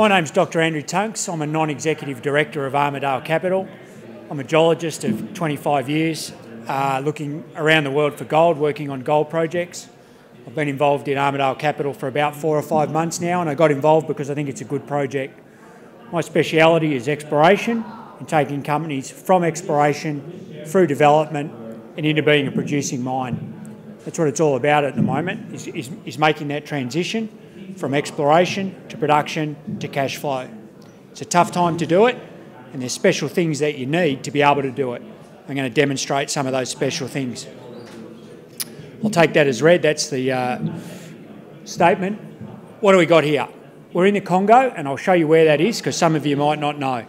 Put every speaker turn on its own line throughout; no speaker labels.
My name's Dr. Andrew Tunks. I'm a non-executive director of Armadale Capital. I'm a geologist of 25 years, looking around the world for gold, working on gold projects. I've been involved in Armadale Capital for about 4 or 5 months now, and I got involved because I think it's a good project. My speciality is exploration and taking companies from exploration through development and into being a producing mine. That's what it's all about at the moment, is making that transition from exploration to production to cash flow. It's a tough time to do it, and there's special things that you need to be able to do it. I'm going to demonstrate some of those special things. I'll take that as read. That's the statement. What do we got here? We're in the Congo, and I'll show you where that is because some of you might not know.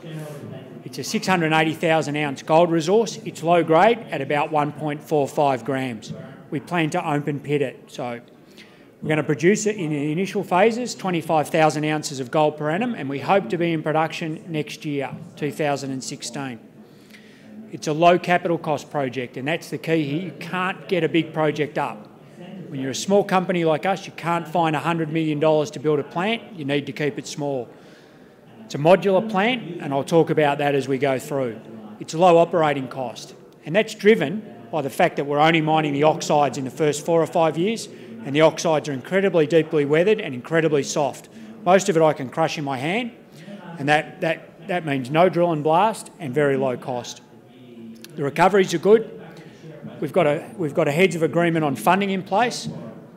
It's a 680,000 ounce gold resource. It's low grade at about 1.45 grams. We plan to open pit it. So we're going to produce it in the initial phases, 25,000 ounces of gold per annum, and we hope to be in production next year, 2016. It's a low capital cost project, and that's the key here. You can't get a big project up. When you're a small company like us, you can't find $100 million to build a plant. You need to keep it small. It's a modular plant, and I'll talk about that as we go through. It's a low operating cost, and that's driven by the fact that we're only mining the oxides in the first 4 or 5 years, and the oxides are incredibly deeply weathered and incredibly soft. Most of it I can crush in my hand, and that means no drill and blast and very low cost. The recoveries are good. We've got a heads of agreement on funding in place,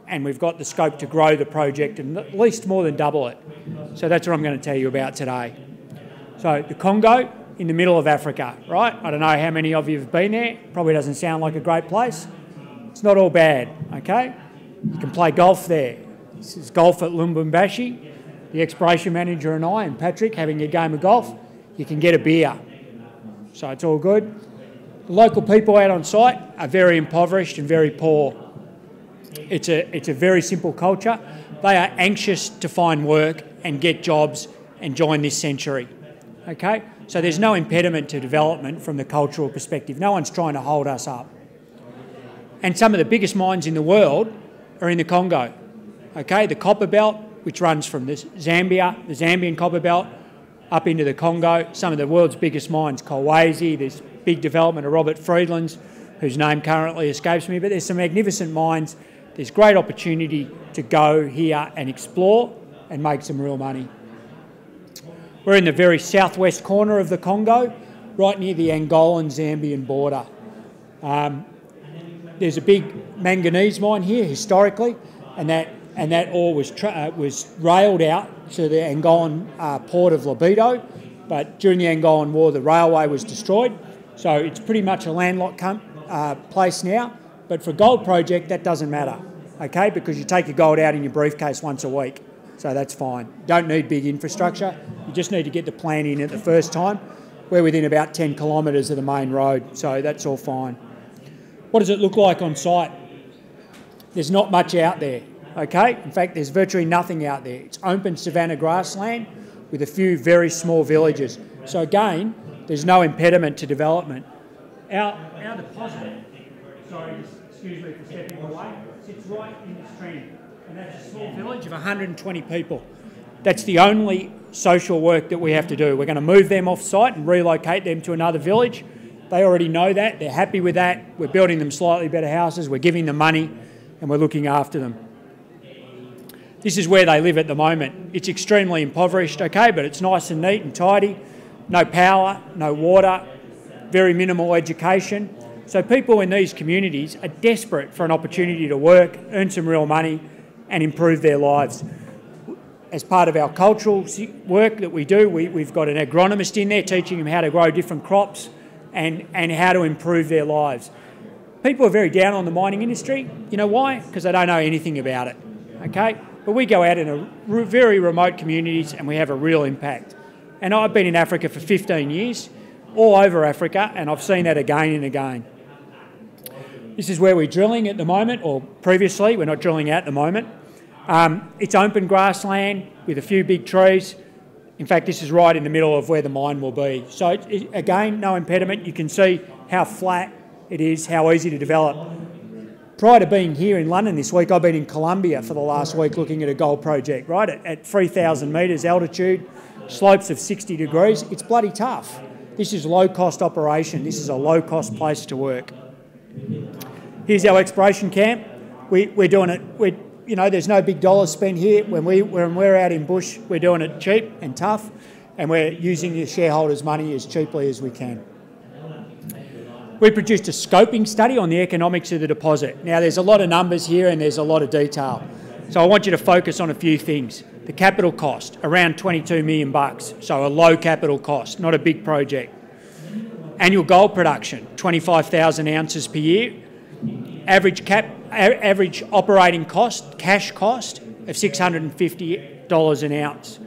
and we've got the scope to grow the project and at least more than double it. So that's what I'm going to tell you about today. So the Congo, in the middle of Africa, right? I don't know how many of you have been there. Probably doesn't sound like a great place. It's not all bad, okay? You can play golf there. This is golf at Lubumbashi. The exploration manager and I and Patrick having a game of golf. You can get a beer. So it's all good. The local people out on site are very impoverished and very poor. It's a very simple culture. They are anxious to find work and get jobs and join this century. Okay? So there's no impediment to development from the cultural perspective. No one's trying to hold us up. And some of the biggest mines in the world are in the Congo. Okay? The copper belt, which runs from Zambia, the Zambian copper belt, up into the Congo. Some of the world's biggest mines, Kolwezi, there's big development of Robert Friedland's, whose name currently escapes me, but there's some magnificent mines. There's great opportunity to go here and explore and make some real money. We're in the very southwest corner of the Congo, right near the Angolan-Zambian border. There's a big manganese mine here historically, and that ore was railed out to the Angolan port of Libido, but during the Angolan War the railway was destroyed, so it's pretty much a landlocked place now. But for a gold project that doesn't matter, okay, because you take your gold out in your briefcase once a week, so that's fine. You don't need big infrastructure, you just need to get the plant in at the first time. We're within about 10 kilometres of the main road, so that's all fine. What does it look like on site? There's not much out there, okay? In fact, there's virtually nothing out there. It's open savanna grassland with a few very small villages. So again, there's no impediment to development. Our deposit, sorry, excuse me for stepping away, sits right in this trend, and that's a small village of 120 people. That's the only social work that we have to do. We're going to move them off site and relocate them to another village. They already know that, they're happy with that. We're building them slightly better houses, we're giving them money, and we're looking after them. This is where they live at the moment. It's extremely impoverished, okay, but it's nice and neat and tidy. No power, no water, very minimal education. So people in these communities are desperate for an opportunity to work, earn some real money, and improve their lives. As part of our cultural work that we do, we've got an agronomist in there teaching them how to grow different crops and how to improve their lives. People are very down on the mining industry. You know why? Because they don't know anything about it, okay? But we go out in very remote communities and we have a real impact. And I've been in Africa for 15 years, all over Africa, and I've seen that again and again. This is where we're drilling at the moment, or previously, we're not drilling at the moment. It's open grassland with a few big trees. In fact, this is right in the middle of where the mine will be. So again, no impediment. You can see how flat it is, how easy to develop. prior to being here in London this week, I've been in Colombia for the last week looking at a gold project, right, at 3,000 metres altitude, slopes of 60 degrees. It's bloody tough. This is low-cost operation. This is a low-cost place to work. Here's our exploration camp. We're doing it. There's no big dollars spent here. When we're out in bush, we're doing it cheap and tough, and we're using the shareholders' money as cheaply as we can. We produced a scoping study on the economics of the deposit. Now, there's a lot of numbers here and there's a lot of detail. So I want you to focus on a few things. The capital cost, around $22 million, so a low capital cost, not a big project. Annual gold production, 25,000 ounces per year. Average operating cost, cash cost, of $650 an ounce.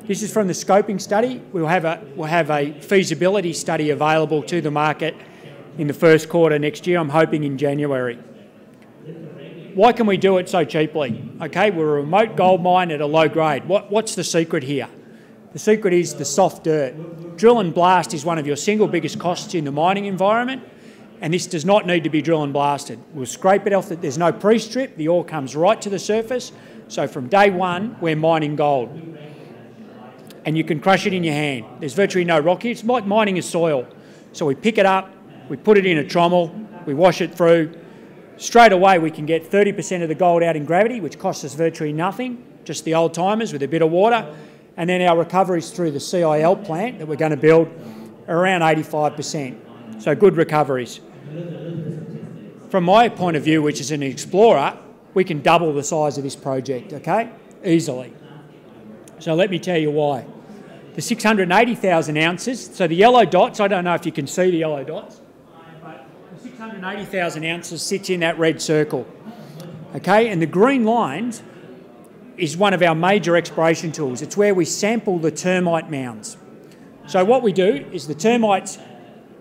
This is from the scoping study. We'll have a feasibility study available to the market in the first quarter next year. I'm hoping in January. Why can we do it so cheaply? Okay, we're a remote gold mine at a low grade. What's the secret here? The secret is the soft dirt. Drill and blast is one of your single biggest costs in the mining environment, and this does not need to be drill and blasted. We'll scrape it off. There's no pre-strip. The ore comes right to the surface. So from day one, we're mining gold. And you can crush it in your hand. There's virtually no rock here. It's like mining a soil. So we pick it up, we put it in a trommel, we wash it through. Straight away, we can get 30% of the gold out in gravity, which costs us virtually nothing, just the old timers with a bit of water. And then our recoveries through the CIL plant that we're going to build are around 85%. So good recoveries. From my point of view, which is an explorer, we can double the size of this project, okay? Easily. So let me tell you why. The 680,000 ounces, so the yellow dots, I don't know if you can see the yellow dots, but the 680,000 ounces sits in that red circle, okay? And the green lines is one of our major exploration tools. It's where we sample the termite mounds. So what we do is the termites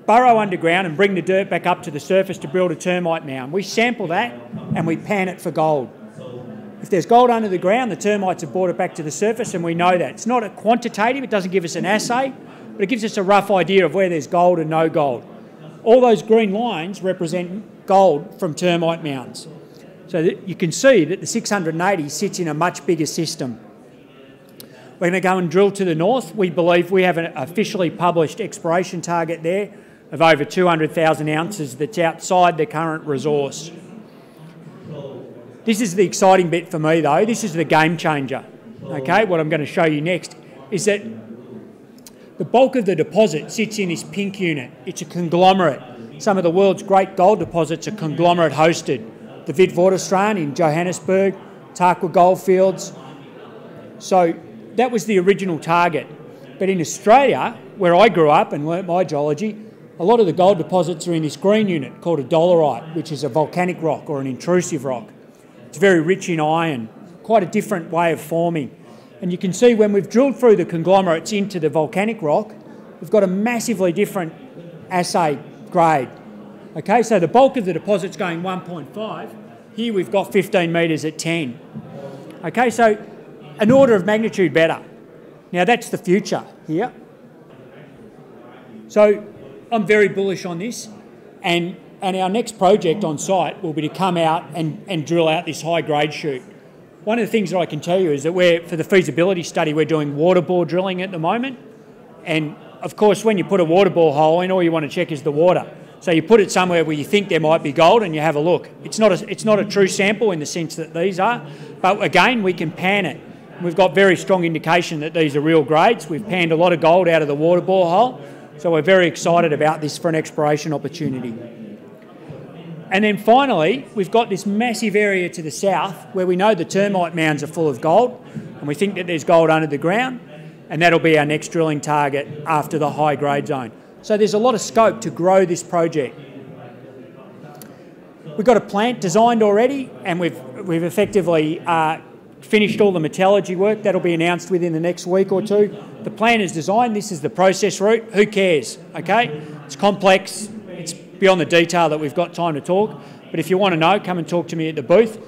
burrow underground and bring the dirt back up to the surface to build a termite mound. We sample that and we pan it for gold. If there's gold under the ground, the termites have brought it back to the surface, and we know that. It's not a quantitative, it doesn't give us an assay, but it gives us a rough idea of where there's gold and no gold. All those green lines represent gold from termite mounds. So that you can see that the 680 sits in a much bigger system. We're going to go and drill to the north. We believe we have an officially published exploration target there of over 200,000 ounces that's outside the current resource. This is the exciting bit for me though. This is the game changer. Okay, what I'm going to show you next is that the bulk of the deposit sits in this pink unit. It's a conglomerate. Some of the world's great gold deposits are conglomerate hosted. The Witwatersrand in Johannesburg, Tarkwa Goldfields. So that was the original target. But in Australia, where I grew up and learnt my geology, a lot of the gold deposits are in this green unit called a dolerite, which is a volcanic rock or an intrusive rock. It's very rich in iron, quite a different way of forming. And you can see when we've drilled through the conglomerates into the volcanic rock, we've got a massively different assay grade. Okay, so the bulk of the deposit's going 1.5. Here we've got 15 metres at 10. Okay, so an order of magnitude better. Now that's the future here. So I'm very bullish on this, and our next project on site will be to come out and drill out this high grade chute. One of the things that I can tell you is that for the feasibility study, we're doing water bore drilling at the moment. And of course, when you put a water bore hole in, all you want to check is the water. So you put it somewhere where you think there might be gold and you have a look. It's not a true sample in the sense that these are, but again, we can pan it. We've got very strong indication that these are real grades. We've panned a lot of gold out of the water bore hole. So we're very excited about this for an exploration opportunity. And then finally, we've got this massive area to the south where we know the termite mounds are full of gold, and we think that there's gold under the ground, and that'll be our next drilling target after the high grade zone. So there's a lot of scope to grow this project. We've got a plant designed already, and we've effectively finished all the metallurgy work. That'll be announced within the next week or two. The plant is designed. This is the process route. Who cares? Okay, it's complex. It's beyond the detail that we've got time to talk. But if you want to know, come and talk to me at the booth.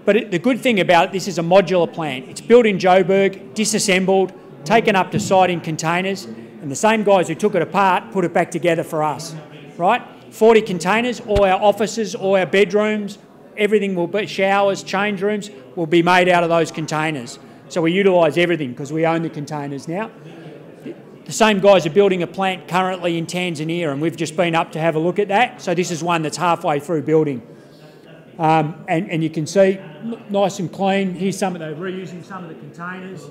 But the good thing about this is a modular plant. It's built in Joburg, disassembled, taken up to site in containers, and the same guys who took it apart put it back together for us, right? 40 containers, all our offices, all our bedrooms, everything will be, showers, change rooms, will be made out of those containers. So we utilise everything because we own the containers now. The same guys are building a plant currently in Tanzania, and we've just been up to have a look at that. So this is one that's halfway through building. And you can see, nice and clean. Here's some of the, reusing some of the containers.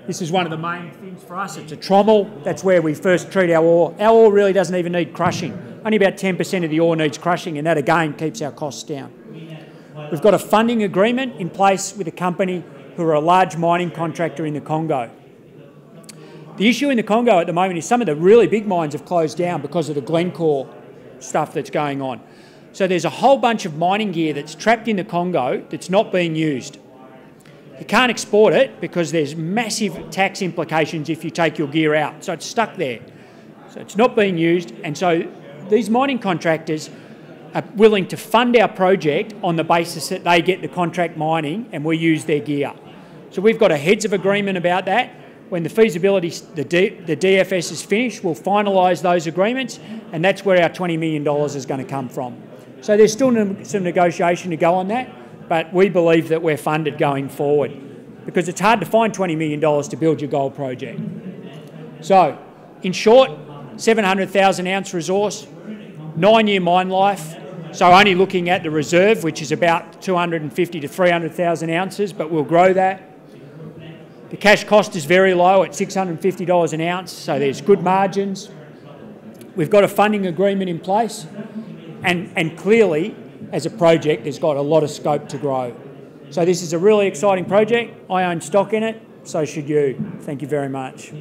This is one of the main things for us. It's a trommel. That's where we first treat our ore. Our ore really doesn't even need crushing. Only about 10% of the ore needs crushing, and that again keeps our costs down. We've got a funding agreement in place with a company who are a large mining contractor in the Congo. The issue in the Congo at the moment is some of the really big mines have closed down because of the Glencore stuff that's going on. So there's a whole bunch of mining gear that's trapped in the Congo that's not being used. You can't export it because there's massive tax implications if you take your gear out. So it's stuck there. So it's not being used. And so these mining contractors are willing to fund our project on the basis that they get the contract mining and we use their gear. So we've got a heads of agreement about that. When the feasibility, the DFS is finished, we'll finalise those agreements, and that's where our $20 million is going to come from. So there's still some negotiation to go on that, but we believe that we're funded going forward because it's hard to find $20 million to build your gold project. So, in short, 700,000 ounce resource, 9-year mine life, so only looking at the reserve, which is about 250 to 300,000 ounces, but we'll grow that. The cash cost is very low at $650 an ounce, so there's good margins. We've got a funding agreement in place, and clearly, as a project, there's got a lot of scope to grow. So this is a really exciting project. I own stock in it, so should you. Thank you very much.